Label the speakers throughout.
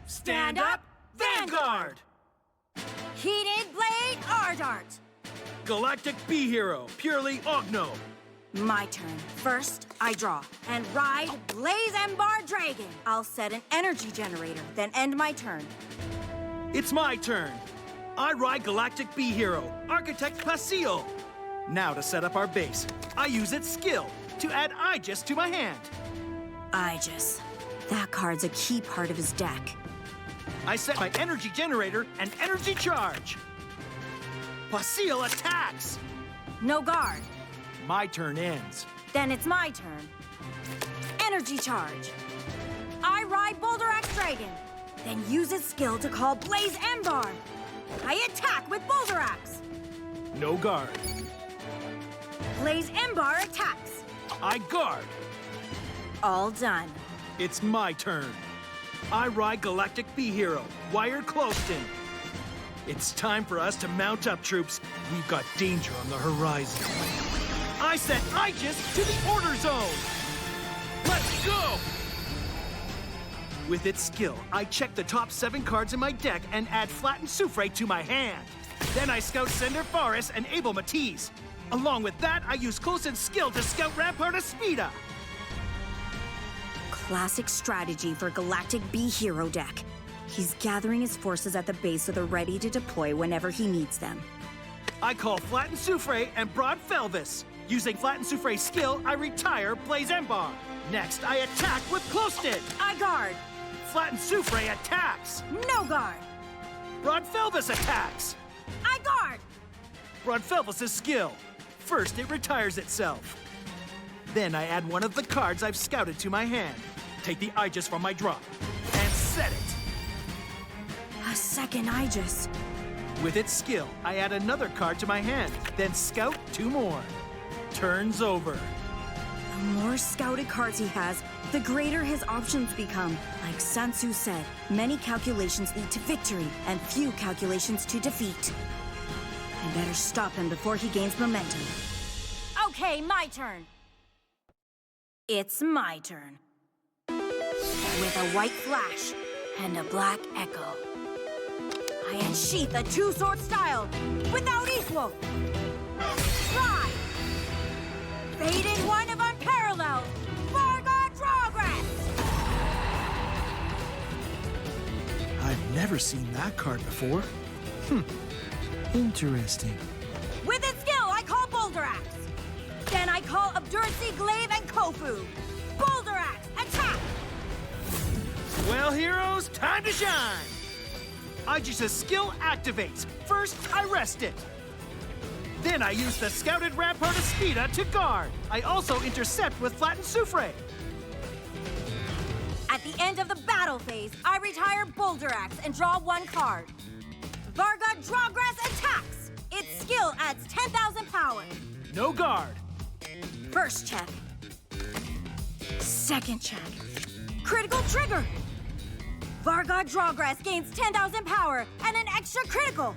Speaker 1: Stand up, Vanguard!
Speaker 2: Heated Blade Ardart!
Speaker 1: Galactic B-Hero, purely Ogno.
Speaker 2: My turn. First, I draw and ride Blaze Embar Dragon. I'll set an energy generator, then end my turn.
Speaker 1: It's my turn. I ride Galactic B-Hero, Architect Pasil. Now to set up our base, I use its skill to add Aegis to my hand.
Speaker 2: Aegis. That card's a key part of his deck.
Speaker 1: I set my energy generator and energy charge. Pasil attacks.
Speaker 2: No guard.
Speaker 1: My turn ends.
Speaker 2: Then it's my turn. Energy charge. I ride Boulder Axe Dragon, then use its skill to call Blaze Embar. I attack with Boulder Axe.
Speaker 1: No guard.
Speaker 2: Blaze Embar attacks.
Speaker 1: I guard.
Speaker 2: All done.
Speaker 1: It's my turn. I ride Galactic B-Hero, Wired Closton. It's time for us to mount up, troops. We've got danger on the horizon. I set Aegis to the order zone. Let's go! With its skill, I check the top 7 cards in my deck and add Flattened Soufre to my hand. Then I scout Cinder Faris and Abel Matisse. Along with that, I use Closton's skill to scout Rampart Aspida.
Speaker 2: Classic strategy for Galactic B-Hero deck. He's gathering his forces at the base so they're ready to deploy whenever he needs them.
Speaker 1: I call Flattened Soufre and Broad Felvis. Using Flattened Soufre's skill, I retire Blaze Embar. Next, I attack with Closton.
Speaker 2: I guard.
Speaker 1: Flattened Soufre attacks.
Speaker 2: No guard.
Speaker 1: Broad Felvis attacks.
Speaker 2: I guard.
Speaker 1: Broad Felvis' skill. First, it retires itself. Then I add one of the cards I've scouted to my hand. Take the Aegis from my drop and set it.
Speaker 2: A second Aegis.
Speaker 1: With its skill, I add another card to my hand, then scout 2 more. Turn's over.
Speaker 2: The more scouted cards he has, the greater his options become. Like Sun Tzu said, many calculations lead to victory, and few calculations to defeat. I better stop him before he gains momentum. Okay, my turn. It's my turn. With a white flash and a black echo, I unsheath a 2-sword style without equal. Ride! Faded one of unparalleled Varot Drass!
Speaker 1: I've never seen that card before. Interesting.
Speaker 2: With its skill, I call Boulder Axe. Then I call Abdursi, Glaive, and Kofu. Boulder Axe, attack!
Speaker 1: Well, heroes, time to shine! Aegis' skill activates. First, I rest it. Then I use the scouted Rampart Aspida to guard. I also intercept with Flattened Soufre.
Speaker 2: At the end of the battle phase, I retire Boulder Axe and draw 1 card. Varot Drass attacks. Its skill adds 10,000 power.
Speaker 1: No guard.
Speaker 2: First check. Second check. Critical trigger. Varot Drass gains 10,000 power and an extra critical.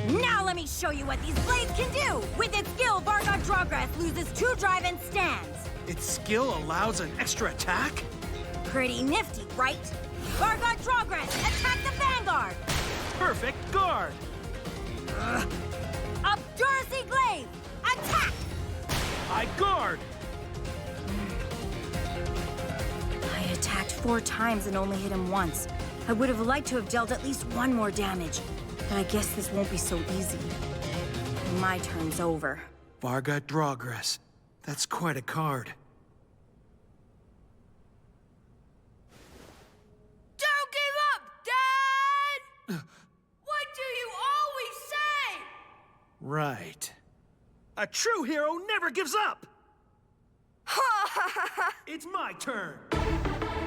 Speaker 2: Now let me show you what these blades can do! With its skill, Varot Drass loses 2 drive and stands.
Speaker 1: Its skill allows an extra attack?
Speaker 2: Pretty nifty, right? Varot Drass, attack the Vanguard!
Speaker 1: Perfect guard!
Speaker 2: Abdursi Glaive, attack!
Speaker 1: I guard!
Speaker 2: I attacked 4 times and only hit him once. I would have liked to have dealt at least 1 more damage. But I guess this won't be so easy. My turn's over.
Speaker 1: Varot Drass. That's quite a card.
Speaker 3: Don't give up, Dad! What do you always say?
Speaker 1: Right. A true hero never gives up! It's my turn.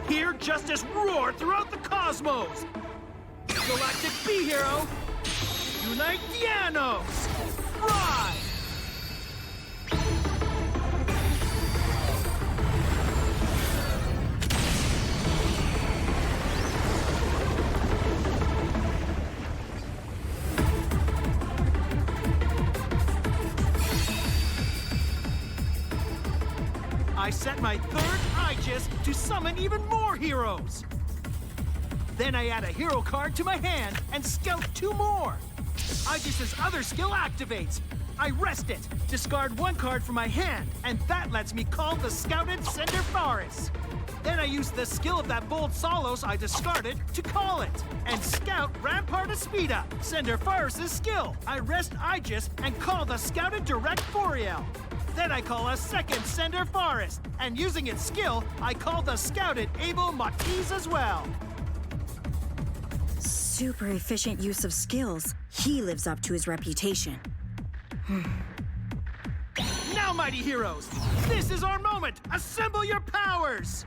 Speaker 1: Hear justice roar throughout the cosmos! Galactic B-Hero, Unite Divinez! Rise! I set my 3rd Aegis to summon even more heroes. Then I add a hero card to my hand and scout 2 more. Aegis's other skill activates. I rest it, discard 1 card from my hand, and that lets me call the scouted Sender Faris. Then I use the skill of that bold Solos I discarded to call it, and scout Rampart Espida, Sender Faris' skill. I rest Aegis and call the scouted Direct Boreal. Then I call a second Sender Faris, and using its skill, I call the scouted Abel Matiz as well.
Speaker 2: Super efficient use of skills. He lives up to his reputation.
Speaker 1: Now, mighty heroes, this is our moment! Assemble your powers!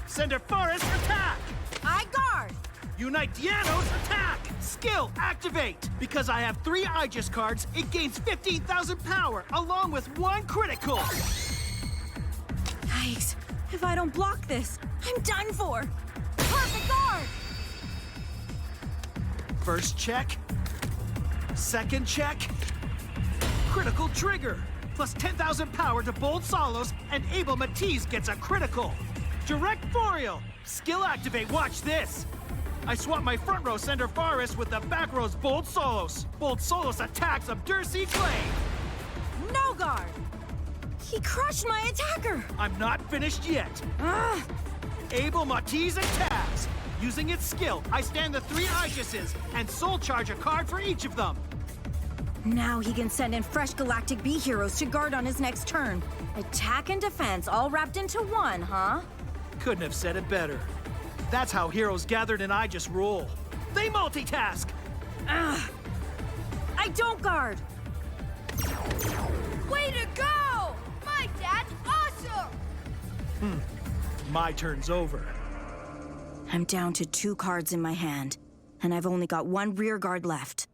Speaker 1: Sender Faris, attack!
Speaker 3: I guard!
Speaker 1: Unite Divinez, attack! Skill, activate! Because I have 3 Aegis cards, it gains 15,000 power, along with 1 critical!
Speaker 2: Yikes. If I don't block this, I'm done for.
Speaker 3: Perfect guard!
Speaker 1: First check. Second check. Critical trigger. Plus 10,000 power to bold Solos, and Abel Matiz gets a critical. Direct Boreal. Skill activate, watch this. I swap my front row Sender Faris with the back row's bold Solos. Bold Solos attacks Abdersi Clay.
Speaker 3: No guard!
Speaker 2: He crushed my attacker.
Speaker 1: I'm not finished yet.
Speaker 2: Ah,
Speaker 1: Abel Matiz attacks. Using its skill, I stand the 3 Aegises and soul charge a card for each of them.
Speaker 2: now he can send in fresh Galactic B heroes to guard on his next turn. Attack and defense all wrapped into one, huh?
Speaker 1: Couldn't have said it better. That's how heroes gathered in Aegis roll. They multitask.
Speaker 2: Ugh. I don't guard.
Speaker 3: Way to go! My dad's awesome!
Speaker 1: My turn's over.
Speaker 2: I'm down to 2 cards in my hand, and I've only got 1 rear guard left.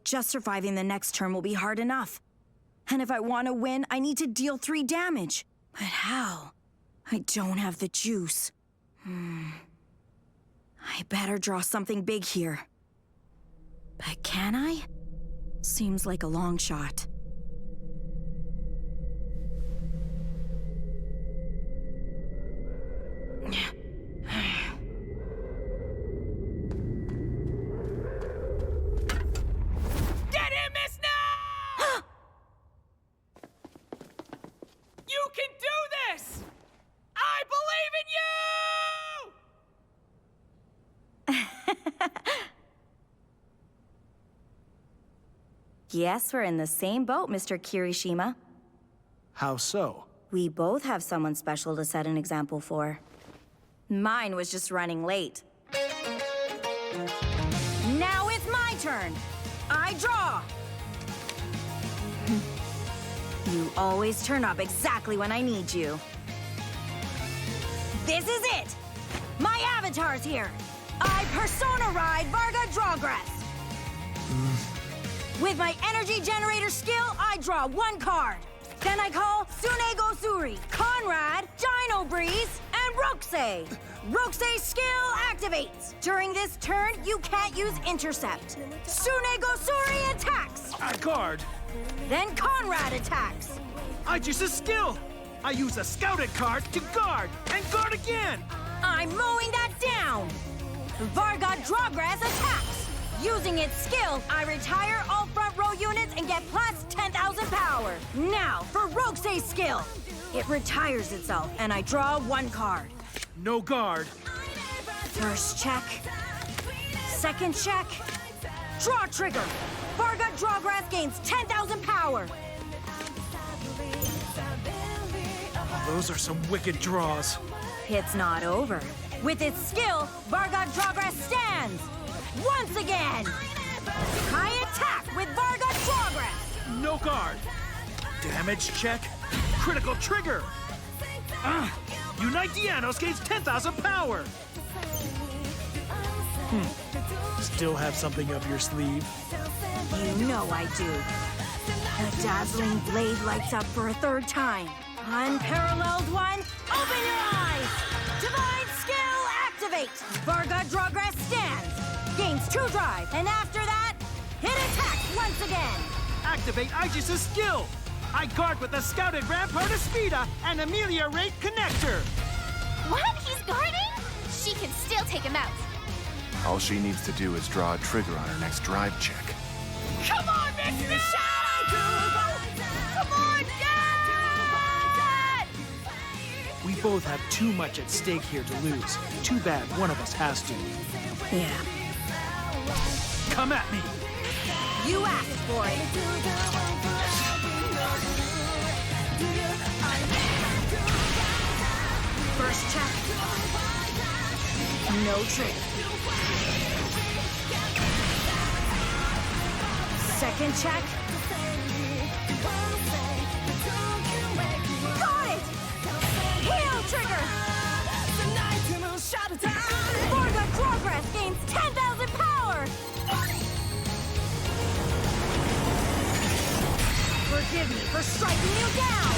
Speaker 2: Just surviving the next turn will be hard enough. And if I want to win, I need to deal 3 damage. But how? I don't have the juice. I better draw something big here. But can I? Seems like a long shot.
Speaker 3: Get him, Miss Now! You can do this! I believe in you!
Speaker 2: Yes, we're in the same boat, Mr. Kirishima.
Speaker 1: How so?
Speaker 2: We both have someone special to set an example for. Mine was just running late. Now it's my turn. I draw. You always turn up exactly when I need you. This is it. My avatar's here. I persona ride Varot Drass. With my energy generator skill, I draw 1 card. Then I call Sunego Suri, Conrad, Dino Breeze, and Rokusei. Rokusei's skill activates. During this turn, you can't use Intercept. Sunego Suri attacks.
Speaker 1: I guard.
Speaker 2: Then Conrad attacks.
Speaker 1: Aegis' skill. I use a scouted card to guard and guard again.
Speaker 2: I'm mowing that down. Vargot Drass attacks. Using its skill, I retire all front row units and get plus 10,000 power. Now, for Rokusei's skill. It retires itself, and I draw 1 card.
Speaker 1: No guard.
Speaker 2: First check. Second check. Draw trigger. Vargot Drass gains 10,000 power.
Speaker 1: Those are some wicked draws.
Speaker 2: It's not over. With its skill, Vargot Drass stands. Once again! I attack with Vargot Drass!
Speaker 1: No guard. Damage check. Critical trigger. Unite Divinez gains 10,000 power. Still have something up your sleeve?
Speaker 2: You know I do. The dazzling blade lights up for a 3rd time. Unparalleled one, open your eyes! Divine skill activate! Vargot Drass stands. Gains 2 drive, and after that, it attacks once again!
Speaker 1: Activate Aegis' skill! I guard with the scouted Rampart Espida and Amelia Rate Connector!
Speaker 4: take him out.
Speaker 5: All she needs to do is draw a trigger on her next drive check.
Speaker 3: Come on, Mister! Come on, Dad!
Speaker 1: We both have too much at stake here to lose. Too bad one of us has to.
Speaker 2: Yeah.
Speaker 1: Come at me!
Speaker 2: You asked for it. First check. No trick. Second check. Got it! Heal trigger! Varot Drass gains 10,000 power! Forgive me for striking you down!